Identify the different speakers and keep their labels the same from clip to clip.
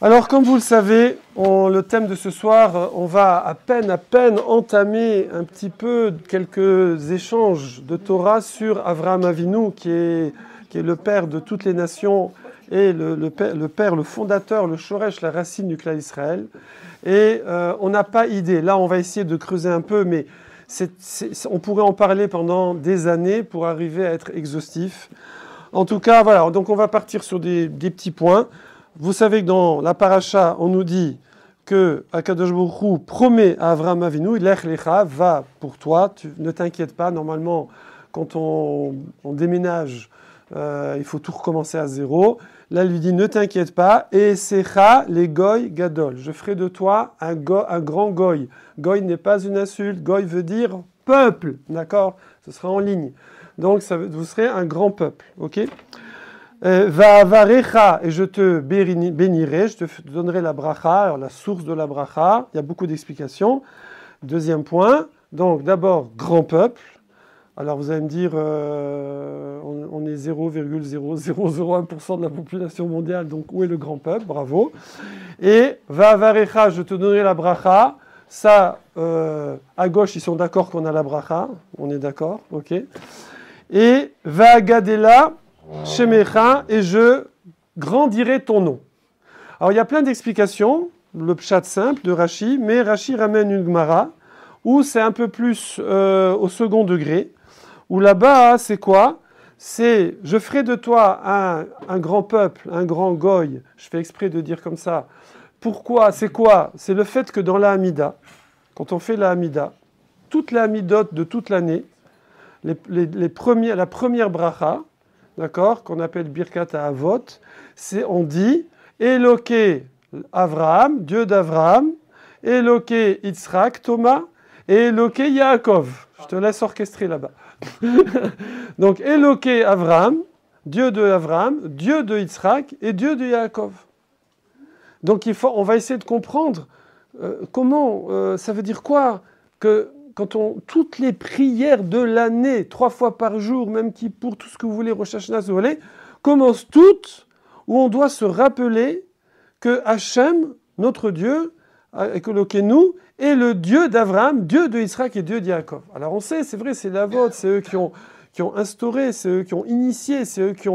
Speaker 1: Alors, comme vous le savez, le thème de ce soir, on va à peine entamer un petit peu quelques échanges de Torah sur Avraham Avinu, qui est le père de toutes les nations et le père, le fondateur, le shoresh, la racine du clan Israël. Et on n'a pas idée. Là, on va essayer de creuser un peu, mais on pourrait en parler pendant des années pour arriver à être exhaustif. En tout cas, voilà. Donc, on va partir sur des petits points. Vous savez que dans la paracha, on nous dit que Akadosh Baruch Hu promet à Avraham Avinu, Lech Lecha, va pour toi, ne t'inquiète pas. Normalement, quand on déménage, il faut tout recommencer à zéro. Là, il lui dit, ne t'inquiète pas, et Secha les goy gadol. Je ferai de toi un grand goy. Goy n'est pas une insulte, goy veut dire peuple, d'accord? Ce sera en ligne. Donc, vous serez un grand peuple, ok? Va'avarecha, et je te bénirai, je te donnerai la bracha, alors la source de la bracha, il y a beaucoup d'explications. Deuxième point, donc d'abord, grand peuple. Alors vous allez me dire, on est 0,0001% de la population mondiale, donc où est le grand peuple? Bravo. Et va'avarecha, je te donnerai la bracha. Ça, à gauche, ils sont d'accord qu'on a la bracha, on est d'accord, ok. Et va'agadela, Shemecha, et je grandirai ton nom. Alors il y a plein d'explications, le pshat simple de Rashi, mais Rashi ramène une Gemara où c'est un peu plus au second degré, où là-bas c'est quoi? C'est je ferai de toi un grand peuple, un grand goy. Je fais exprès de dire comme ça. Pourquoi? C'est quoi? C'est le fait que dans la Hamida, quand on fait la Hamida, toute la Hamidot de toute l'année, la première bracha, d'accord, qu'on appelle Birkat Avot, on dit Eloké Avraham, Dieu d'Avraham, Eloké Yitzhak, Thomas, et Eloké Yaakov. Je te laisse orchestrer là-bas. Donc Eloké Avraham, Dieu de Avraham, Dieu de Yitzhak et Dieu de Yaakov. Donc on va essayer de comprendre comment, ça veut dire quoi que toutes les prières de l'année, 3 fois par jour, même pour tout ce que vous voulez, Rosh Hashanah, si vous voulez, commencent toutes où on doit se rappeler que Hachem, notre Dieu, Elokeinu, est le Dieu d'Avraham, Dieu de Yitzhak et Dieu de Yaakov. Alors on sait, c'est vrai, c'est la vôtre, c'est eux qui ont instauré, c'est eux qui ont initié, c'est eux qui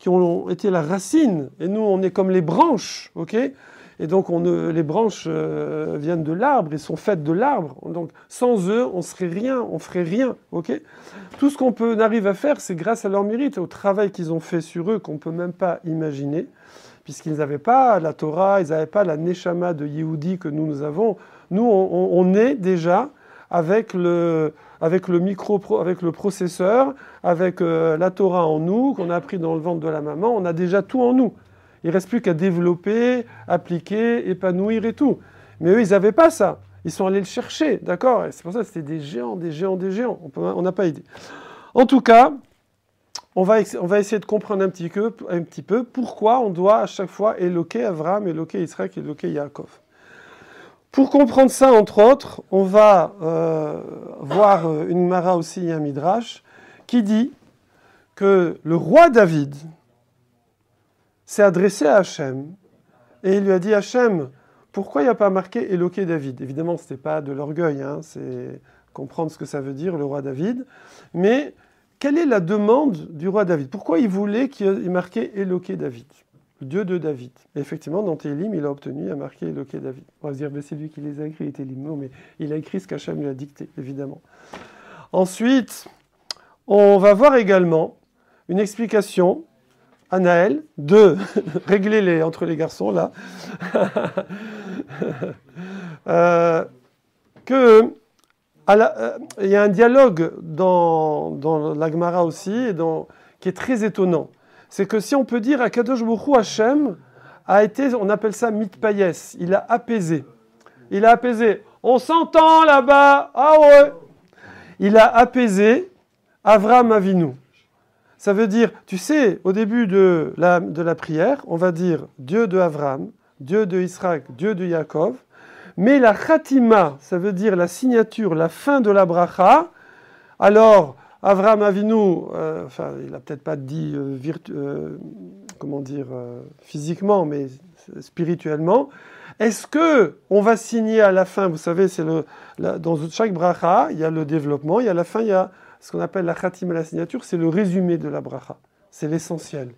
Speaker 1: ont été la racine. Et nous, on est comme les branches, ok ? Et donc, les branches viennent de l'arbre et sont faites de l'arbre. Donc, sans eux, on serait rien, on ferait rien, ok? Tout ce qu'on arrive à faire, c'est grâce à leur mérite, au travail qu'ils ont fait sur eux, qu'on ne peut même pas imaginer, puisqu'ils n'avaient pas la Torah, ils n'avaient pas la Neshama de Yehudi que nous avons. Nous, on est déjà avec le processeur, avec la Torah en nous, qu'on a appris dans le ventre de la maman, on a déjà tout en nous. Il ne reste plus qu'à développer, appliquer, épanouir et tout. Mais eux, ils n'avaient pas ça. Ils sont allés le chercher, d'accord? Et c'est pour ça que c'était des géants. On n'a pas idée. En tout cas, on va essayer de comprendre un petit peu pourquoi on doit à chaque fois éloquer Avraham, éloquer Yitzhak, éloquer Yaakov. Pour comprendre ça, entre autres, on va voir une Mara aussi, un Midrash, qui dit que le roi David s'est adressé à Hachem, et il lui a dit, Hachem, pourquoi il n'y a pas marqué Éloqué David? Évidemment, ce n'était pas de l'orgueil, hein, c'est comprendre ce que ça veut dire, le roi David. Mais quelle est la demande du roi David? Pourquoi il voulait qu'il marquait Éloqué David, le Dieu de David? Et effectivement, dans Télim, il a obtenu à marquer Éloqué David. On va se dire, c'est lui qui les a écrits, Télim. Non, mais il a écrit ce qu'Hachem lui a dicté, évidemment. Ensuite, on va voir également une explication Anaël, de régler entre les garçons, là, il y a un dialogue dans la Gemara aussi, qui est très étonnant. C'est que si on peut dire, Akadosh Baruch Hu Hashem a été, on appelle ça mitpayes, il a apaisé. Il a apaisé. On s'entend là-bas, ah ouais. Il a apaisé Avraham Avinu. Ça veut dire, tu sais, au début de la prière, on va dire Dieu de Avraham, Dieu de Yitzhak, Dieu de Yaakov. Mais la khatima, ça veut dire la signature, la fin de la bracha. Alors, Avraham Avinu, il n'a peut-être pas dit comment dire, physiquement, mais spirituellement. Est-ce que on va signer à la fin, vous savez, dans chaque bracha, il y a le développement, et à la fin, il y a ce qu'on appelle la khatim, la signature, c'est le résumé de la bracha. C'est l'essentiel.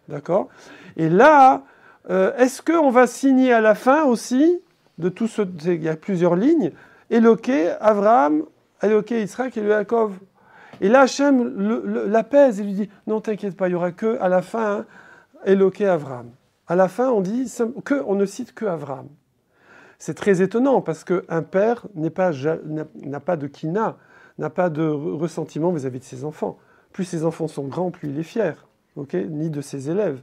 Speaker 1: D'accord? Et là, est-ce qu'on va signer à la fin aussi, de tout ce, il y a plusieurs lignes, Éloqué, Abraham, Éloqué, Yitzhak et Yaakov. Et là, Hachem l'apaise et lui dit, non, t'inquiète pas, il n'y aura que, à la fin, hein, Éloqué, Abraham. À la fin, on dit on ne cite que Abraham. C'est très étonnant parce qu'un père n'a pas de kina, n'a pas de ressentiment vis-à-vis de ses enfants. Plus ses enfants sont grands, plus il est fier, ni de ses élèves.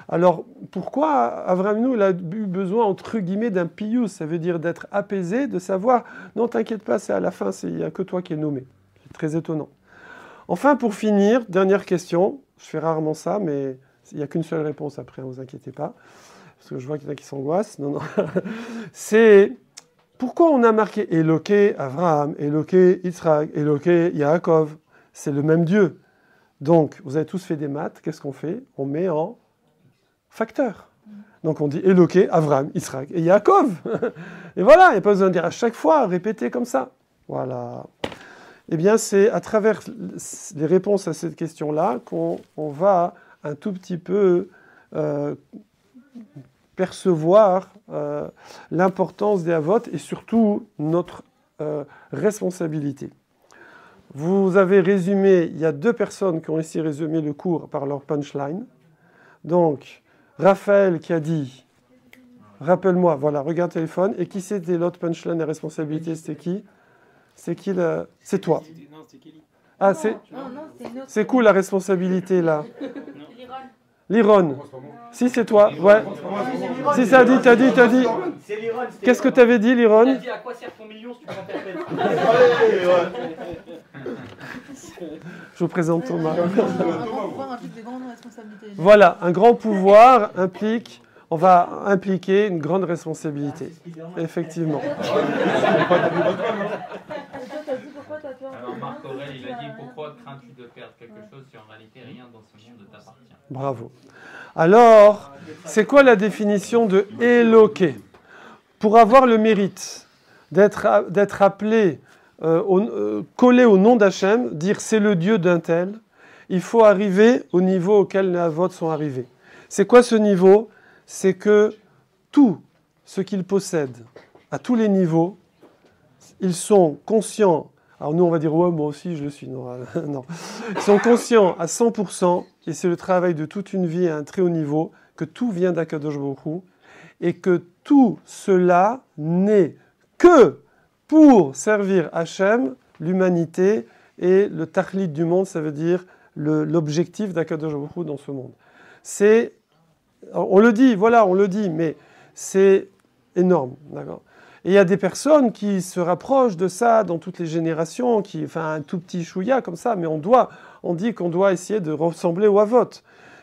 Speaker 1: Alors, pourquoi Abraham il a eu besoin, entre guillemets, d'un pious, ça veut dire d'être apaisé, de savoir, non, t'inquiète pas, c'est à la fin, il n'y a que toi qui es nommé. C'est très étonnant. Enfin, pour finir, dernière question, je fais rarement ça, mais il n'y a qu'une seule réponse après, ne vous inquiétez pas, parce que je vois qu'il y en a qui s'angoissent. Non. C'est pourquoi on a marqué Éloqué Abraham, Éloqué Yitzhak, Éloqué Yaakov. C'est le même Dieu. Donc, vous avez tous fait des maths, qu'est-ce qu'on fait? On met en facteur. Donc on dit Éloqué Abraham, Yitzhak et Yaakov. Et voilà, il n'y a pas besoin de dire à chaque fois, répéter comme ça. Voilà. Eh bien, c'est à travers les réponses à cette question-là qu'on va un tout petit peu percevoir l'importance des avot et surtout notre responsabilité. Vous avez résumé, il y a 2 personnes qui ont essayé de résumer le cours par leur punchline. Donc, Raphaël qui a dit, rappelle-moi, voilà, regarde le téléphone, et qui c'était l'autre punchline et responsabilité, c'était qui? C'est qui là? C'est toi.
Speaker 2: Non, c'est Kelly.
Speaker 1: Ah, c'est cool la responsabilité là. Liron. Si, c'est toi. Ouais. Si, ça dit, t'as dit.
Speaker 3: C'est Liron.
Speaker 1: Qu'est-ce que t'avais dit, Liron?
Speaker 3: T'as dit à quoi sert ton million si tu m'interpelles?
Speaker 1: Je vous présente Thomas.
Speaker 4: Un grand pouvoir implique de grandes responsabilités.
Speaker 1: Voilà, un grand pouvoir implique, on va impliquer une grande responsabilité. Effectivement.
Speaker 2: Alors Marc Aurèle, il a dit pourquoi crains-tu de perdre quelque chose si en réalité rien dans ce monde ne t'appartient?
Speaker 1: Bravo. Alors, c'est quoi la définition de éloqué? Pour avoir le mérite d'être appelé, collé au nom d'Hachem, dire c'est le Dieu d'un tel, il faut arriver au niveau auquel les avots sont arrivés. C'est quoi ce niveau? C'est que tout ce qu'ils possèdent, à tous les niveaux, ils sont conscients. Alors nous, on va dire, ouais, moi aussi, je le suis. Non, non. Ils sont conscients à 100%, et c'est le travail de toute une vie à un très haut niveau, que tout vient d'Akadosh Baruch Hu, et que tout cela n'est que pour servir Hachem, l'humanité, et le tachlit du monde, ça veut dire l'objectif d'Akadosh Baruch Hu dans ce monde. On le dit, voilà, on le dit, mais c'est énorme, d'accord? Et il y a des personnes qui se rapprochent de ça dans toutes les générations, enfin un tout petit chouïa comme ça, mais on dit qu'on doit essayer de ressembler au Havot.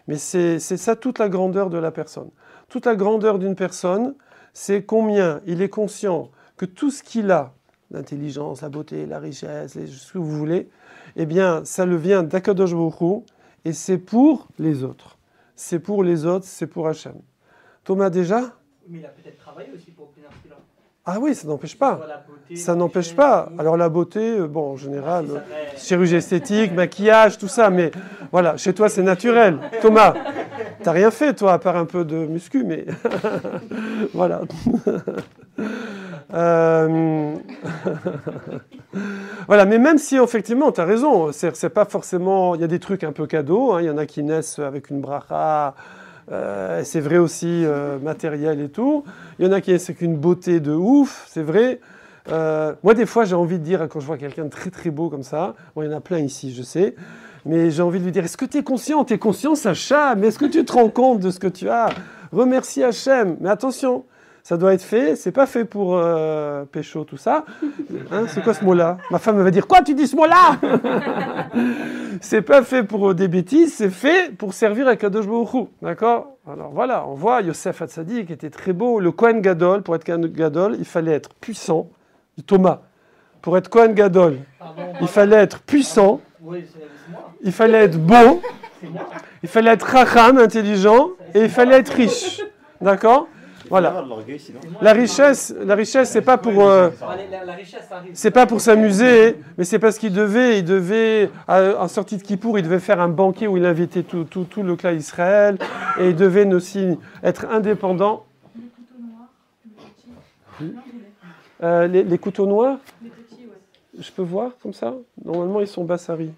Speaker 1: Mais c'est ça toute la grandeur de la personne. Toute la grandeur d'une personne, c'est combien il est conscient que tout ce qu'il a, l'intelligence, la beauté, la richesse, ce que vous voulez, eh bien, ça le vient d'Akadosh Baruch Hu, et c'est pour les autres. C'est pour les autres, c'est pour Hachem. Thomas, déjà?
Speaker 3: Mais il a peut-être travaillé aussi pour obtenir ce qu'il a.
Speaker 1: Ah oui, ça n'empêche pas. Ça n'empêche pas. Alors la beauté, bon, en général, chirurgie esthétique, maquillage, tout ça, mais voilà, chez toi, c'est naturel. Thomas, t'as rien fait, toi, à part un peu de muscu, mais voilà. Voilà, mais même si, effectivement, tu as raison, c'est pas forcément... Il y a des trucs un peu cadeaux, hein, il y en a qui naissent avec une bracha... c'est vrai aussi matériel et tout. Il y en a qui c'est qu'une beauté de ouf, c'est vrai. Moi, des fois, j'ai envie de dire, quand je vois quelqu'un de très très beau comme ça, bon, il y en a plein ici, je sais, mais j'ai envie de lui dire, est-ce que tu es conscient? Tu es conscient, Sacha? Mais est-ce que tu te rends compte de ce que tu as? Remercie Hachem. Mais attention, ça doit être fait, c'est pas fait pour pécho, tout ça. Hein, c'est quoi ce mot-là? Ma femme va dire, quoi tu dis ce mot-là? C'est pas fait pour des bêtises, c'est fait pour servir à Kadosh Baruch Hu. D'accord? Alors voilà, on voit Yosef Hatzadik qui était très beau. Le Kohen Gadol, pour être Kohen Gadol, il fallait être puissant. Thomas, pour être Kohen Gadol, il fallait être puissant, il fallait être beau, Il fallait être racham, intelligent, et il fallait être riche. D'accord? Voilà. La richesse, c'est pas pour, c'est pas pour s'amuser, mais c'est parce qu'il devait, en sortie de Kippour, il devait faire un banquet où il invitait tout le clan Israël, et il devait aussi être indépendant.
Speaker 4: Les couteaux noirs, les petits.
Speaker 1: Les couteaux noirs,
Speaker 4: Les petits, ouais.
Speaker 1: je peux voir comme ça? Normalement, ils sont bassaris.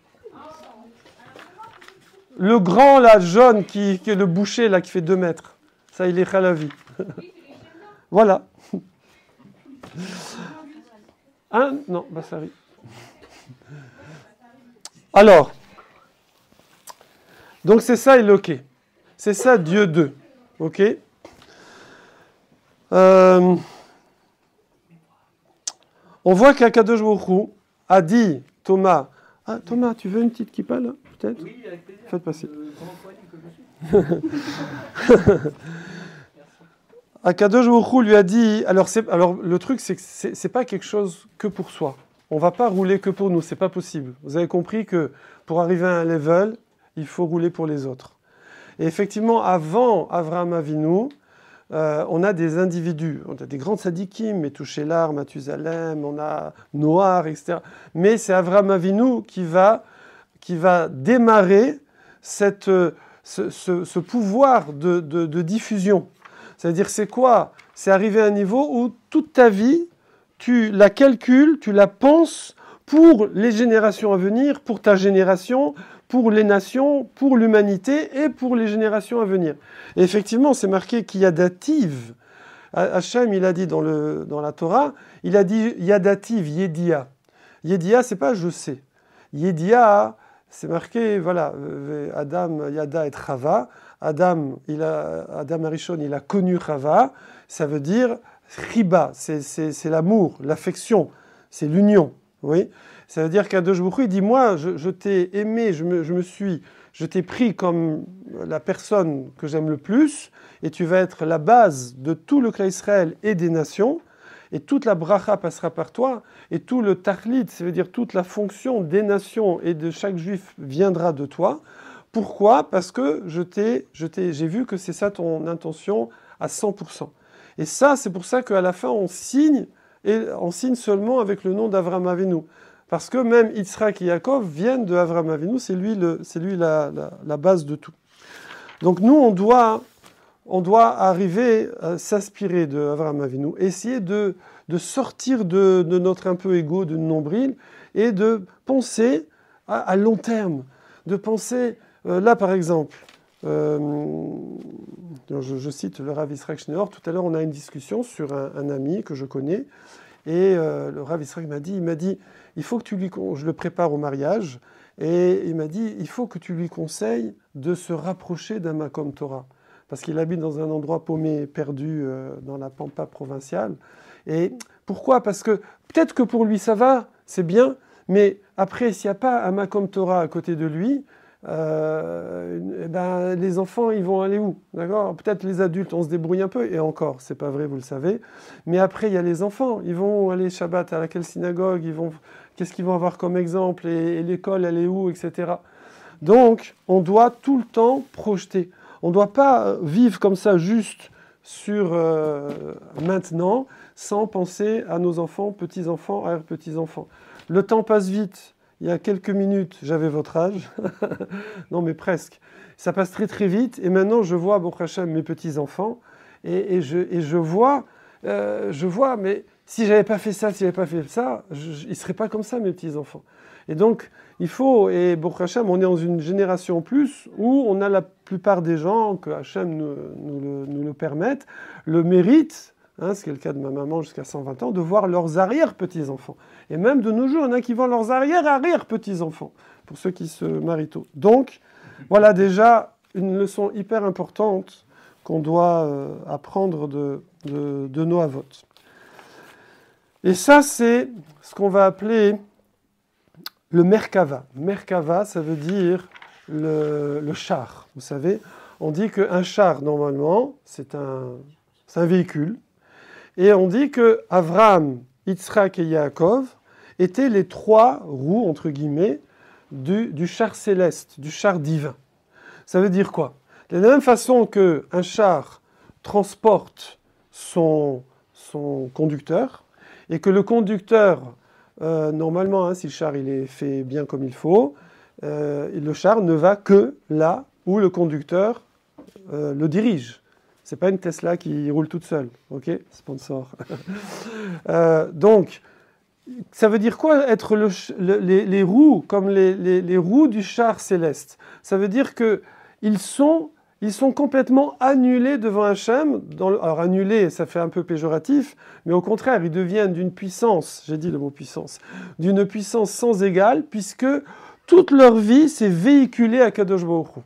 Speaker 1: Le grand, là, jaune, qui est le boucher, là, qui fait 2 mètres. Ça, il est chalavi. Voilà. Un, non, bassari. Alors, donc c'est ça Eloké. C'est ça Dieu 2. Ok? On voit qu'Akadosh Baruch Hu a dit Thomas. Ah, Thomas, tu veux une petite kippa là, peut-être?
Speaker 3: Oui, avec plaisir.
Speaker 1: Faites passer.
Speaker 3: Comment que je suis
Speaker 1: Akadosh Baruch Hu lui a dit. Alors le truc, c'est que c'est pas quelque chose que pour soi. On va pas rouler que pour nous, c'est pas possible. Vous avez compris que pour arriver à un level, il faut rouler pour les autres. Et effectivement, avant Avraham Avinu, on a des individus, on a des grands tzadikim, Metouchelar, Mathusalem, on a Noir, etc. Mais c'est Avraham Avinu qui va démarrer ce pouvoir de diffusion. C'est-à-dire, c'est quoi? C'est arriver à un niveau où toute ta vie, tu la calcules, tu la penses pour les générations à venir, pour ta génération, pour les nations, pour l'humanité et pour les générations à venir. Et effectivement, c'est marqué Yadativ. Hachem, il a dit dans la Torah, il a dit Yadativ, Yedia. Yedia, c'est pas je sais. Yedia, c'est marqué, voilà, Adam, Yada et Chava. Adam Arishon, il a connu Chava. Ça veut dire Chiba, c'est l'amour, l'affection, c'est l'union. Oui, ça veut dire qu'Akadosh Baruch Hu, il dit, moi, je t'ai aimé, je t'ai pris comme la personne que j'aime le plus, et tu vas être la base de tout le clan Israël et des nations, et toute la bracha passera par toi, et tout le tachlit, ça veut dire toute la fonction des nations et de chaque juif viendra de toi. Pourquoi? Parce que j'ai vu que c'est ça ton intention à 100%. Et ça, c'est pour ça qu'à la fin, on signe, et on signe seulement avec le nom d'Avraham Avinu. Parce que même Yitzhak et Yaakov viennent de Avraham Avinu, c'est lui la base de tout. Donc nous, on doit arriver à s'inspirer de Avraham Avinu, essayer de sortir de notre un peu égo, de nombril, et de penser à long terme, de penser, là par exemple, je cite le Rav Yitzhak Schneor, tout à l'heure on a une discussion sur un ami que je connais, et le Rav Yitzhak m'a dit, il faut que je le prépare au mariage, et il m'a dit, il faut que tu lui conseilles de se rapprocher d'un Makom Torah, parce qu'il habite dans un endroit paumé, perdu, dans la pampa provinciale. Et pourquoi? Parce que peut-être que pour lui ça va, c'est bien, mais après s'il n'y a pas un Makom Torah à côté de lui, les enfants, ils vont aller où? D'accord? Peut-être les adultes, on se débrouille un peu, et encore, c'est pas vrai, vous le savez. Mais après, il y a les enfants, ils vont aller Shabbat à quelle synagogue, qu'est-ce qu'ils vont avoir comme exemple, et l'école, elle est où, etc. Donc, on doit tout le temps projeter. On ne doit pas vivre comme ça juste sur maintenant, sans penser à nos enfants, petits-enfants, arrière-petits-enfants. Le temps passe vite. Il y a quelques minutes, j'avais votre âge. Non, mais presque. Ça passe très très vite. Et maintenant, je vois, Baruch Hashem, mes petits-enfants. Et je vois, mais si j'avais pas fait ça, ils ne seraient pas comme ça, mes petits-enfants. Et donc, il faut, et Baruch Hashem, on est dans une génération en plus où on a la plupart des gens, que Hashem nous le permette, le mérite, ce qui est le cas de ma maman jusqu'à 120 ans, de voir leurs arrière-petits-enfants. Et même de nos jours, il y en a qui voient leurs arrière-arrière-petits-enfants, pour ceux qui se marient tôt. Donc, voilà déjà une leçon hyper importante qu'on doit apprendre de nos avot. Et ça, c'est ce qu'on va appeler le Merkava. Merkava, ça veut dire le char. Vous savez, on dit qu'un char, normalement, c'est un véhicule. Et on dit que Avraham, Yitzhak et Yaakov étaient les 3 roues, entre guillemets, du char céleste, du char divin. Ça veut dire quoi? De la même façon qu'un char transporte son conducteur, et que le conducteur, normalement, hein, si le char il est fait bien comme il faut, le char ne va que là où le conducteur le dirige. C'est pas une Tesla qui roule toute seule, ok? Sponsor. Donc, ça veut dire quoi être les roues, comme les roues du char céleste? Ça veut dire qu'ils sont complètement annulés devant Hachem. Alors annulés, ça fait un peu péjoratif, mais au contraire, ils deviennent d'une puissance, j'ai dit le mot puissance, d'une puissance sans égale, puisque toute leur vie s'est véhiculée à Kadosh Baruch Hu.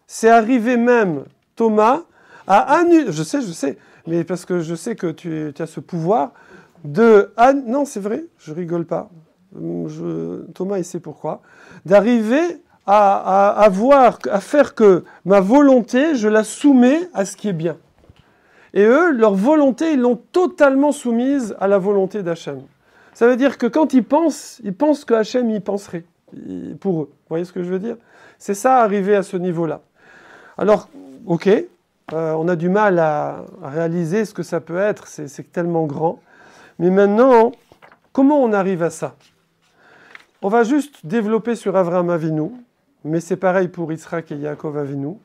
Speaker 1: C'est arrivé même, Thomas, à annuler, je sais, mais parce que je sais que tu as ce pouvoir, non, c'est vrai, je rigole pas. Thomas, il sait pourquoi. D'arriver à faire que ma volonté, je la soumets à ce qui est bien. Et eux, leur volonté, ils l'ont totalement soumise à la volonté d'Hachem. Ça veut dire que quand ils pensent que Hachem y penserait pour eux. Vous voyez ce que je veux dire? C'est ça, arriver à ce niveau-là. Alors, ok, on a du mal à réaliser ce que ça peut être, c'est tellement grand. Mais maintenant, comment on arrive à ça? On va juste développer sur Avraham Avinu, mais c'est pareil pour Yitzhak et Yaakov Avinu.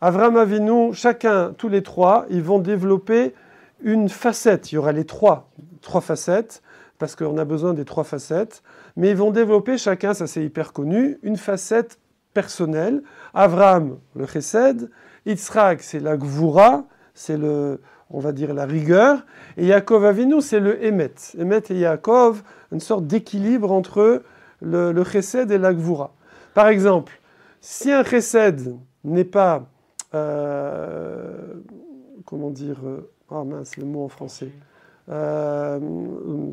Speaker 1: Avraham Avinu, chacun, tous les trois, ils vont développer une facette. Il y aura les trois facettes, parce qu'on a besoin des trois facettes. Mais ils vont développer chacun, ça c'est hyper connu, une facette personnelle. Avraham, le chesed. Yitzhak, c'est la gvura, c'est on va dire la rigueur. Et Yaakov Avinu, c'est le Emet. Emet et Yaakov, une sorte d'équilibre entre le chesed et la gvura. Par exemple, si un chesed n'est pas, comment dire, mince, le mot en français,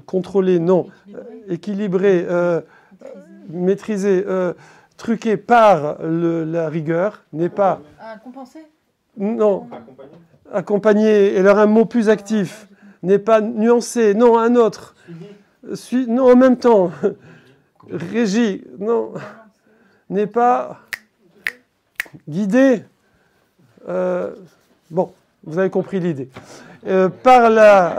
Speaker 1: contrôlé, non, équilibré, maîtrisé, truqué par la rigueur, n'est pas...
Speaker 4: Compensé?
Speaker 1: Non, accompagné, et alors un mot plus actif, n'est pas nuancé, non, un autre, non, en même temps, régi, non, n'est pas guidé, bon, vous avez compris l'idée, par la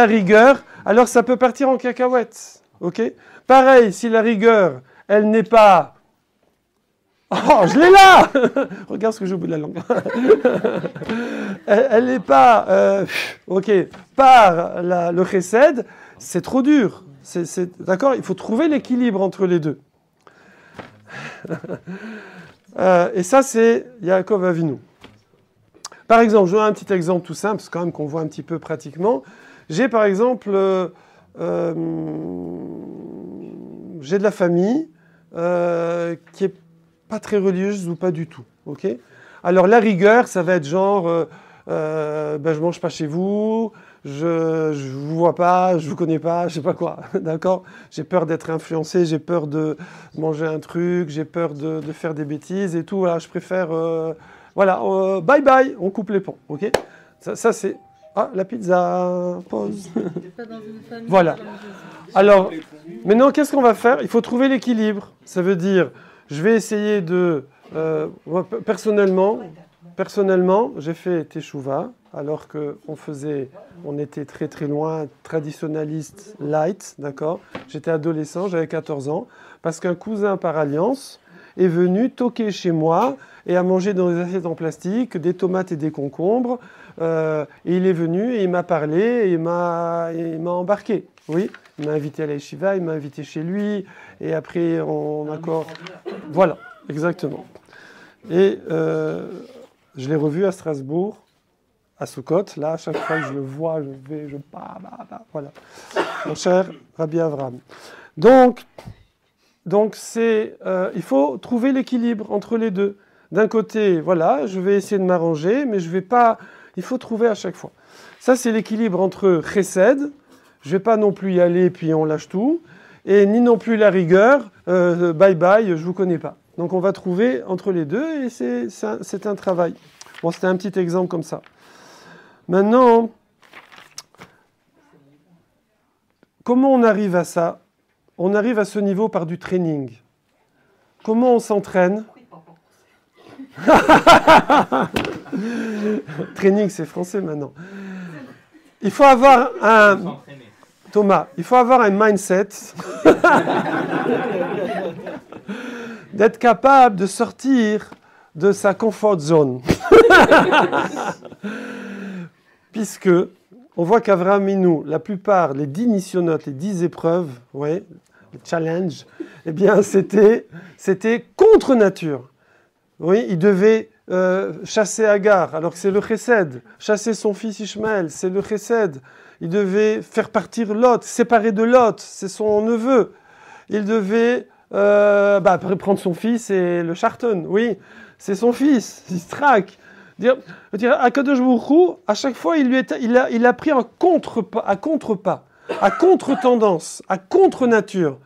Speaker 1: rigueur, alors ça peut partir en cacahuète, ok? Pareil, si la rigueur, elle n'est pas... Oh, je l'ai là. Regarde ce que j'ai au bout de la langue. Elle n'est pas... ok, par le chesed, c'est trop dur. D'accord? Il faut trouver l'équilibre entre les deux. Et ça, c'est Yaakov Avinu. Par exemple, je donne un petit exemple tout simple, parce quand même qu'on voit un petit peu pratiquement. J'ai par exemple... j'ai de la famille qui est pas très religieuse ou pas du tout. Ok? Alors la rigueur, ça va être genre, je mange pas chez vous, je vous vois pas, je vous connais pas, je sais pas quoi. D'accord? J'ai peur d'être influencé, j'ai peur de manger un truc, j'ai peur de faire des bêtises et tout. Voilà, je préfère, bye bye, on coupe les ponts. Ok? Ça c'est. Ah, la pizza, pause. Voilà. Alors, maintenant, qu'est-ce qu'on va faire? Il faut trouver l'équilibre. Ça veut dire, je vais essayer de... personnellement, j'ai fait Teshuvah, alors on était très très loin, traditionnaliste light, d'accord? J'étais adolescent, j'avais 14 ans, parce qu'un cousin par alliance est venu toquer chez moi et a mangé dans des assiettes en plastique des tomates et des concombres. Et il est venu et il m'a parlé et il m'a embarqué. Oui, il m'a invité à la yeshiva, il m'a invité chez lui et après on accord. Voilà, exactement. Et je l'ai revu à Strasbourg, à Sukkot. Là, à chaque fois que je le vois, je pars. Voilà. Mon cher Rabbi Avraham. Donc il faut trouver l'équilibre entre les deux. D'un côté, voilà, je vais essayer de m'arranger, mais je vais pas. Il faut trouver à chaque fois. Ça, c'est l'équilibre entre chesed, je ne vais pas non plus y aller puis on lâche tout, et ni non plus la rigueur, bye bye, je ne vous connais pas. Donc on va trouver entre les deux et c'est un travail. Bon, c'était un petit exemple comme ça. Maintenant, comment on arrive à ça? On arrive à ce niveau par du training. Comment on s'entraîne? Training, c'est français maintenant. Il faut avoir un... Thomas, il faut avoir un mindset d'être capable de sortir de sa comfort zone. Puisque on voit qu'Avraham Avinu, la plupart, les 10 nissionotes, les 10 épreuves, ouais, les challenges, eh bien, c'était contre nature. Oui, il devait chasser Agar, alors que c'est le chesed. Chasser son fils Ishmaël, c'est le chesed. Il devait faire partir Lot, séparer de Lot, c'est son neveu. Il devait prendre son fils et le charton, oui, c'est son fils, Yisraël. Dire Akadosh Baruch Hu, à chaque fois, il a pris un contre-pas, à contre-tendance, à contre-nature.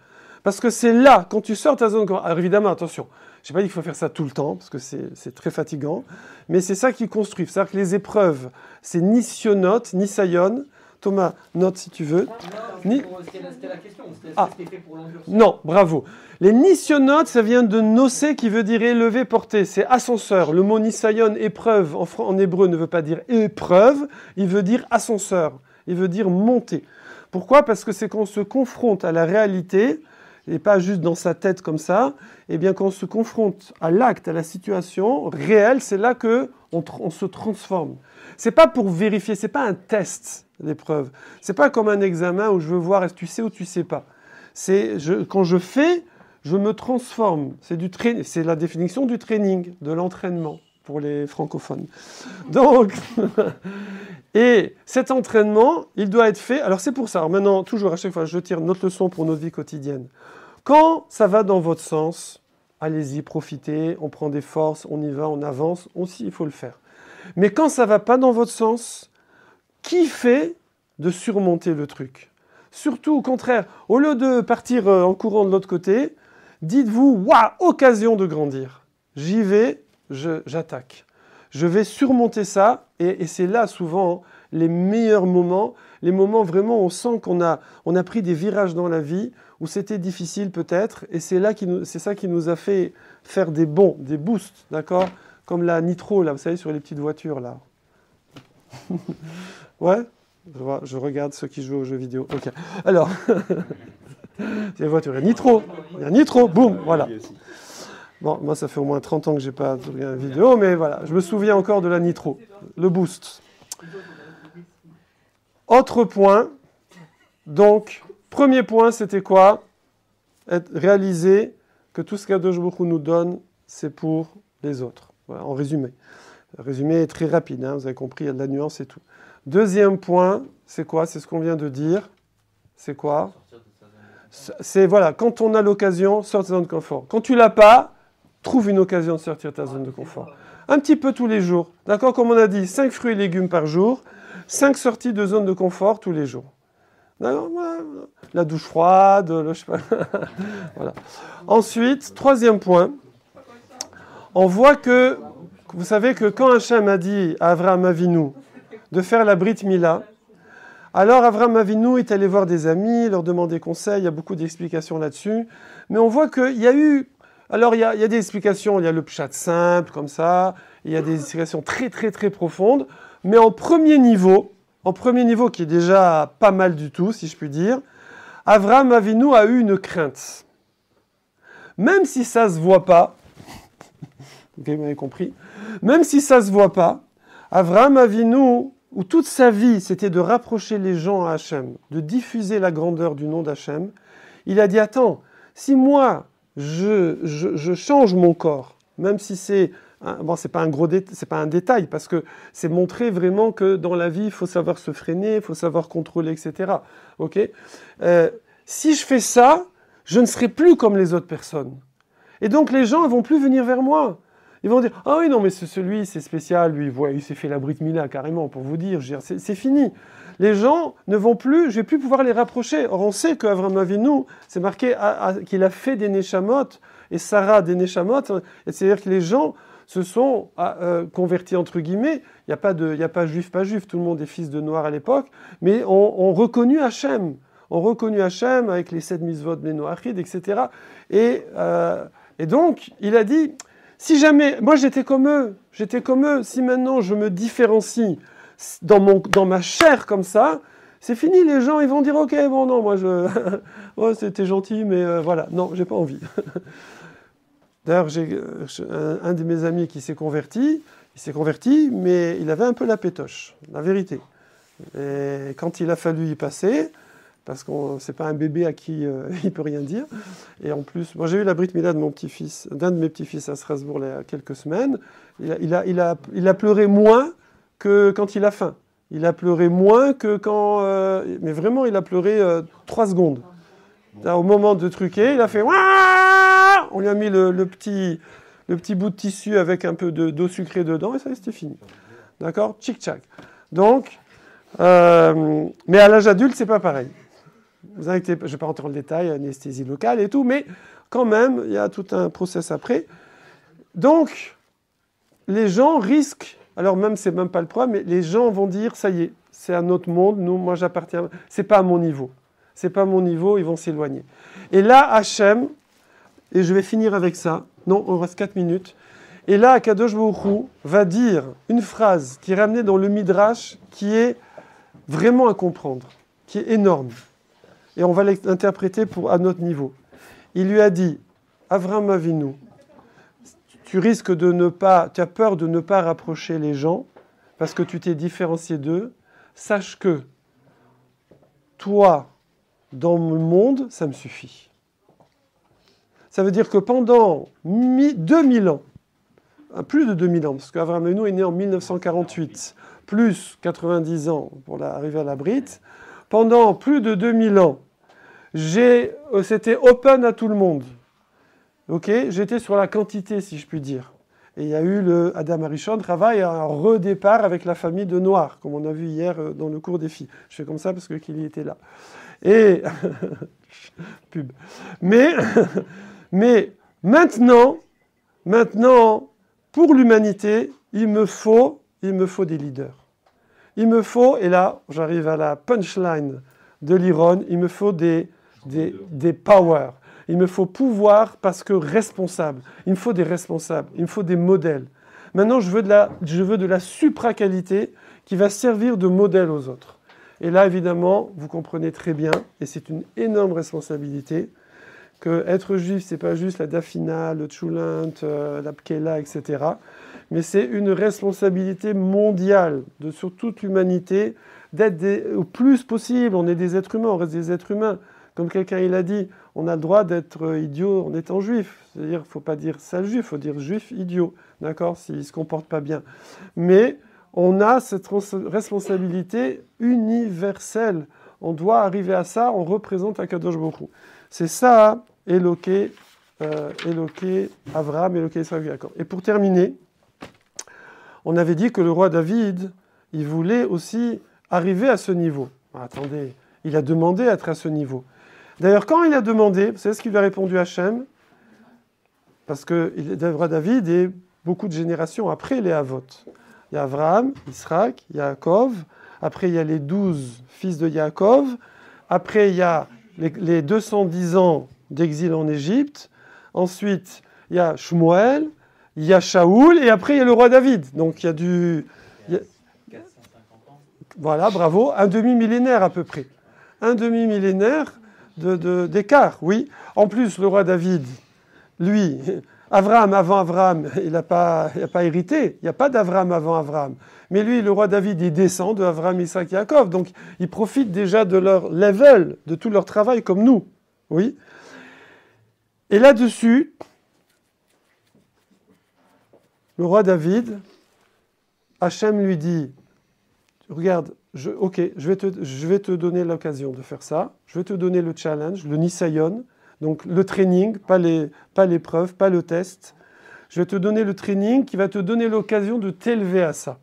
Speaker 1: Parce que c'est là, quand tu sors ta zone... Alors évidemment, attention, je n'ai pas dit qu'il faut faire ça tout le temps, parce que c'est très fatigant, mais c'est ça qui construit. C'est-à-dire que les épreuves, c'est ni sionote, ni sayon. Thomas, note si tu veux.
Speaker 3: C'était la question, c'était fait pour l'endurcir.
Speaker 1: Non, bravo. Les nisyonotes, ça vient de nosé qui veut dire élevé, porté. C'est ascenseur. Le mot nisayon, épreuve, en hébreu ne veut pas dire épreuve, il veut dire ascenseur. Il veut dire monter. Pourquoi ? Parce que c'est quand on se confronte à la réalité, et pas juste dans sa tête comme ça, et bien quand on se confronte à l'acte, à la situation réelle, c'est là qu'on se transforme. C'est pas pour vérifier, c'est pas un test, l'épreuve. C'est pas comme un examen où je veux voir est-ce que tu sais ou tu sais pas. Quand je fais, je me transforme. C'est la définition du training, de l'entraînement pour les francophones. Donc, et cet entraînement, il doit être fait. Alors c'est pour ça. Alors maintenant, toujours à chaque fois, je tire notre leçon pour notre vie quotidienne. Quand ça va dans votre sens, allez-y, profitez, on prend des forces, on y va, on avance. Aussi, il faut le faire. Mais quand ça ne va pas dans votre sens, kiffez de surmonter le truc. Surtout, au contraire, au lieu de partir en courant de l'autre côté, dites-vous, waouh, occasion de grandir. J'y vais, j'attaque. Je vais surmonter ça, et c'est là souvent les meilleurs moments, les moments vraiment où on sent qu'on a pris des virages dans la vie, où c'était difficile peut-être, et c'est ça qui nous a fait faire des bonds, des boosts, d'accord ? Comme la nitro, là, vous savez, sur les petites voitures, là. Ouais ? Je regarde ceux qui jouent aux jeux vidéo. Ok. Alors, les voitures, il y a nitro, boum, voilà. Bon, moi, ça fait au moins 30 ans que je n'ai pas regardé une vidéo, mais voilà, je me souviens encore de la nitro, le boost. Autre point, donc, premier point, c'était quoi ? Réaliser que tout ce qu'Akadosh Baruch Hu nous donne, c'est pour les autres. Voilà, en résumé. Le résumé est très rapide, hein, vous avez compris, il y a de la nuance et tout. Deuxième point, c'est quoi ? C'est ce qu'on vient de dire. C'est quoi ? C'est, voilà, quand on a l'occasion, sort de ta zone de confort. Quand tu ne l'as pas, trouve une occasion de sortir de ta zone de confort. Un petit peu tous les jours. D'accord ? Comme on a dit, 5 fruits et légumes par jour, 5 sorties de zone de confort tous les jours. D'accord ? La douche froide, je sais pas. Voilà. Ensuite, troisième point, on voit que, vous savez que quand Hachem a dit à Avraham Avinu de faire la Brit Mila, alors Avraham Avinu est allé voir des amis, leur demander conseil, il y a beaucoup d'explications là-dessus, mais on voit qu'il y a eu, alors il y a des explications, il y a le pshat simple comme ça, il y a des explications très très très profondes, mais en premier niveau qui est déjà pas mal du tout, si je puis dire, Avraham Avinu a eu une crainte. Même si ça ne se voit pas, vous m'avez compris, même si ça ne se voit pas, Avraham Avinu, où toute sa vie, c'était de rapprocher les gens à Hachem, de diffuser la grandeur du nom d'Hachem, il a dit, attends, si moi, je change mon corps, même si c'est... Bon, c'est pas un détail, parce que c'est montrer vraiment que dans la vie, il faut savoir se freiner, il faut savoir contrôler, etc. Okay ? Si je fais ça, je ne serai plus comme les autres personnes. Et donc, les gens ne vont plus venir vers moi. Ils vont dire « Ah oui, non, mais celui, c'est spécial, lui, il s'est fait la Brit Mila, carrément, pour vous dire. C'est fini. » Les gens ne vont plus, je ne vais plus pouvoir les rapprocher. Or, on sait qu'Avraham Avinu, c'est marqué qu'il a fait des Neshamot, et Sarah des Neshamot. C'est-à-dire que les gens se sont convertis, entre guillemets. Il n'y a pas juif, pas juif. Tout le monde est fils de Noir à l'époque. Mais on reconnu Hachem. On reconnu Hachem avec les 7 mitzvot, les Noachid, etc. Et donc, il a dit... Si jamais, moi j'étais comme eux, si maintenant je me différencie dans ma chair comme ça, c'est fini, les gens ils vont dire ok, bon non, moi oh, c'était gentil, mais voilà, non, j'ai pas envie. D'ailleurs, j'ai un de mes amis qui s'est converti, mais il avait un peu la pétoche, la vérité. Et quand il a fallu y passer, parce que c'est pas un bébé à qui il peut rien dire. Et en plus, moi j'ai eu la brit mila de mon petit-fils, d'un de mes petits-fils à Strasbourg il y a quelques semaines. Il a pleuré moins que quand il a faim. Il a pleuré moins que quand... mais vraiment, il a pleuré 3 secondes. Au moment de truquer, il a fait... Ouah, on lui a mis le petit bout de tissu avec un peu d'eau sucrée dedans, et ça, c'était fini. D'accord? Tchic-tchac. Donc, mais à l'âge adulte, c'est pas pareil. Vous inquiétez pas, je ne vais pas rentrer dans le détail, anesthésie locale et tout, mais quand même, il y a tout un process après. Donc, les gens risquent, alors même, c'est même pas le problème, mais les gens vont dire, ça y est, c'est un autre monde, moi j'appartiens, c'est pas à mon niveau. C'est pas à mon niveau, ils vont s'éloigner. Et là, Hachem, et je vais finir avec ça, non, on reste 4 minutes, et là, Akadosh Baruch Hu va dire une phrase qui est ramenée dans le Midrash, qui est vraiment à comprendre, qui est énorme. Et on va l'interpréter à notre niveau. Il lui a dit, Avraham Avinu, tu risques tu as peur de ne pas rapprocher les gens, parce que tu t'es différencié d'eux. Sache que, toi, dans le monde, ça me suffit. Ça veut dire que pendant 2000 ans, plus de 2000 ans, parce qu'Avraham Avinu est né en 1948, plus 90 ans pour arriver à la Brit, pendant plus de 2000 ans, c'était open à tout le monde. Ok, j'étais sur la quantité, si je puis dire. Et il y a eu le Adam Arishon travaille à un redépart avec la famille de Noir, comme on a vu hier dans le cours des filles. Je fais comme ça parce que Kili était là. Et pub. Mais maintenant, pour l'humanité, il me faut des leaders. Il me faut, et là, j'arrive à la punchline de l'Iron, il me faut des powers. Il me faut pouvoir parce que responsable. Il me faut des responsables. Il me faut des modèles. Maintenant, je veux de la supra-qualité qui va servir de modèle aux autres. Et là, évidemment, vous comprenez très bien, et c'est une énorme responsabilité, que être juif, c'est pas juste la dafina, le tchoulint, la pkela, etc. Mais c'est une responsabilité mondiale sur toute l'humanité d'être au plus possible. On est des êtres humains, on reste des êtres humains. Comme quelqu'un il a dit, on a le droit d'être idiot en étant juif. C'est-à-dire, il ne faut pas dire sale juif, il faut dire juif idiot, d'accord, s'il ne se comporte pas bien. Mais on a cette responsabilité universelle. On doit arriver à ça, on représente Akadosh Baruch Hu. C'est ça, Éloqué Avraham, Éloqué Israël, Jacob. Et pour terminer, on avait dit que le roi David, il voulait aussi arriver à ce niveau. Attendez, il a demandé à être à ce niveau. D'ailleurs, quand il a demandé, vous savez ce qu'il lui a répondu Hachem? Parce que le roi David est beaucoup de générations après les Havot. Il y a Avraham, Israël, Yaakov. Après, il y a les 12 fils de Yaakov. Après, il y a les 210 ans d'exil en Égypte. Ensuite, il y a Shmuel, il y a Shaoul, et après, il y a le roi David. Donc, il y a
Speaker 2: 450 ans.
Speaker 1: Voilà, bravo. Un demi-millénaire à peu près. Un demi-millénaire d'écart, oui. En plus, le roi David, lui, Avraham avant Avraham, il n'a pas hérité. Il n'y a pas d'Avraham avant Avraham. Mais lui, le roi David, il descend de Avraham, Isaac, Yaakov. Donc, il profite déjà de leur level, de tout leur travail comme nous. Oui. Et là-dessus, le roi David, Hachem lui dit, regarde, je vais te donner l'occasion de faire ça. Je vais te donner le challenge, le nisayon, donc le training, pas l'épreuve, pas le test. Je vais te donner le training qui va te donner l'occasion de t'élever à ça.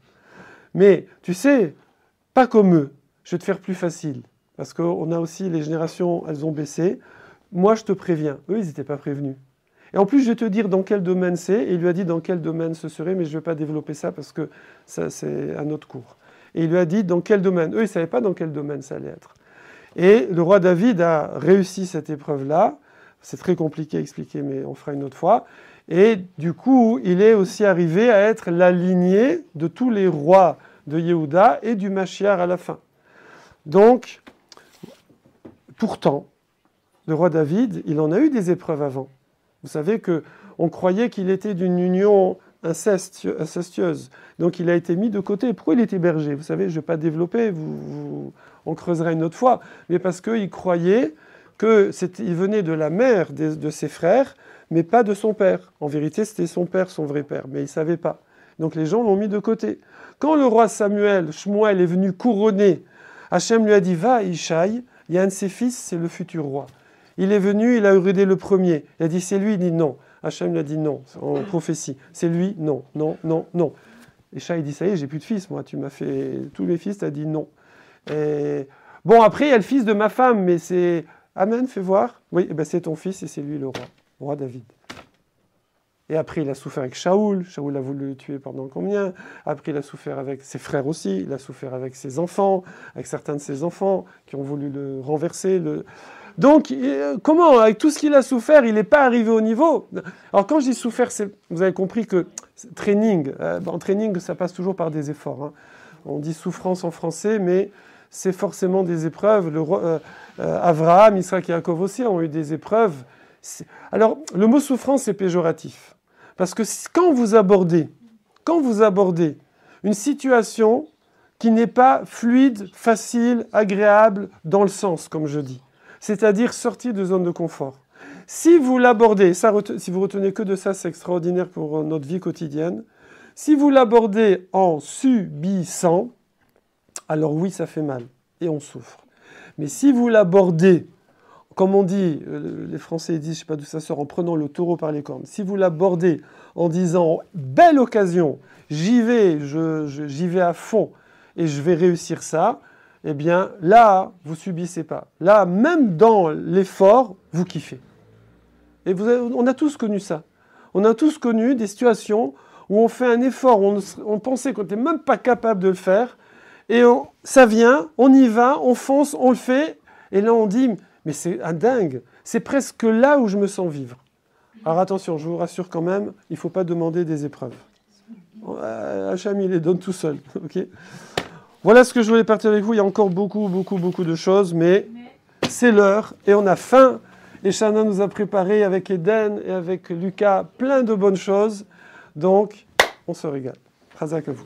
Speaker 1: Mais, tu sais, pas comme eux. Je vais te faire plus facile. Parce qu'on a aussi, les générations, elles ont baissé. Moi, je te préviens. Eux, ils n'étaient pas prévenus. Et en plus, je vais te dire dans quel domaine c'est. Et il lui a dit dans quel domaine ce serait, mais je ne vais pas développer ça parce que ça, c'est un autre cours. Et il lui a dit dans quel domaine. Eux, ils ne savaient pas dans quel domaine ça allait être. Et le roi David a réussi cette épreuve-là. C'est très compliqué à expliquer, mais on fera une autre fois. Et du coup, il est aussi arrivé à être la lignée de tous les rois de Yehuda et du Mashiach à la fin. Donc, pourtant, le roi David, il en a eu des épreuves avant. Vous savez qu'on croyait qu'il était d'une union incestueuse. Donc il a été mis de côté. Pourquoi il était berger? Vous savez, je ne vais pas développer, on creusera une autre fois. Mais parce qu'il croyait qu'il venait de la mère de ses frères, mais pas de son père. En vérité, c'était son père, son vrai père, mais il ne savait pas. Donc les gens l'ont mis de côté. Quand le roi Shmuel est venu couronner, Hachem lui a dit « Va, Ishaï, il y a un de ses fils, c'est le futur roi. » Il est venu, il a Euridé le premier. Il a dit « C'est lui ?» Il dit « Non. » Hachem lui a dit « Non. » En prophétie. « C'est lui ?» « Non, non, non, non. » Ishaï dit « Ça y est, j'ai plus de fils, moi. Tu m'as fait tous mes fils. » Tu as dit « Non. » Et... Bon, après, il y a le fils de ma femme, mais c'est... Amen, fais voir. Oui, eh ben, c'est ton fils et c'est lui le roi David. Et après, il a souffert avec Shaoul. Shaoul a voulu le tuer pendant combien? Après, il a souffert avec ses frères aussi. Il a souffert avec ses enfants, avec certains de ses enfants qui ont voulu le renverser. Donc, comment, avec tout ce qu'il a souffert, il n'est pas arrivé au niveau? Alors, quand je dis souffert, vous avez compris que training, en training, ça passe toujours par des efforts. Hein. On dit souffrance en français, mais c'est forcément des épreuves. Avraham, Isaac et Yaakov aussi ont eu des épreuves. Alors, le mot souffrance est péjoratif. Parce que quand vous abordez une situation qui n'est pas fluide, facile, agréable, dans le sens, comme je dis, c'est-à-dire sortie de zone de confort, si vous l'abordez, si vous retenez que de ça, c'est extraordinaire pour notre vie quotidienne, si vous l'abordez en subissant, alors oui, ça fait mal, et on souffre. Mais si vous l'abordez, comme on dit, les Français disent, je ne sais pas d'où ça sort, en prenant le taureau par les cornes. Si vous l'abordez en disant « belle occasion, j'y vais à fond et je vais réussir ça », eh bien là, vous ne subissez pas. Là, même dans l'effort, vous kiffez. Et on a tous connu ça. On a tous connu des situations où on fait un effort, on pensait qu'on n'était même pas capable de le faire, et ça vient, on y va, on fonce, on le fait, et là on dit... Mais c'est un dingue. C'est presque là où je me sens vivre. Alors attention, je vous rassure quand même, il ne faut pas demander des épreuves. Hachem, il les donne tout seul. Okay, voilà ce que je voulais partager avec vous. Il y a encore beaucoup de choses, mais c'est l'heure et on a faim. Et Shana nous a préparé avec Eden et avec Lucas plein de bonnes choses. Donc, on se régale. Chazak à vous.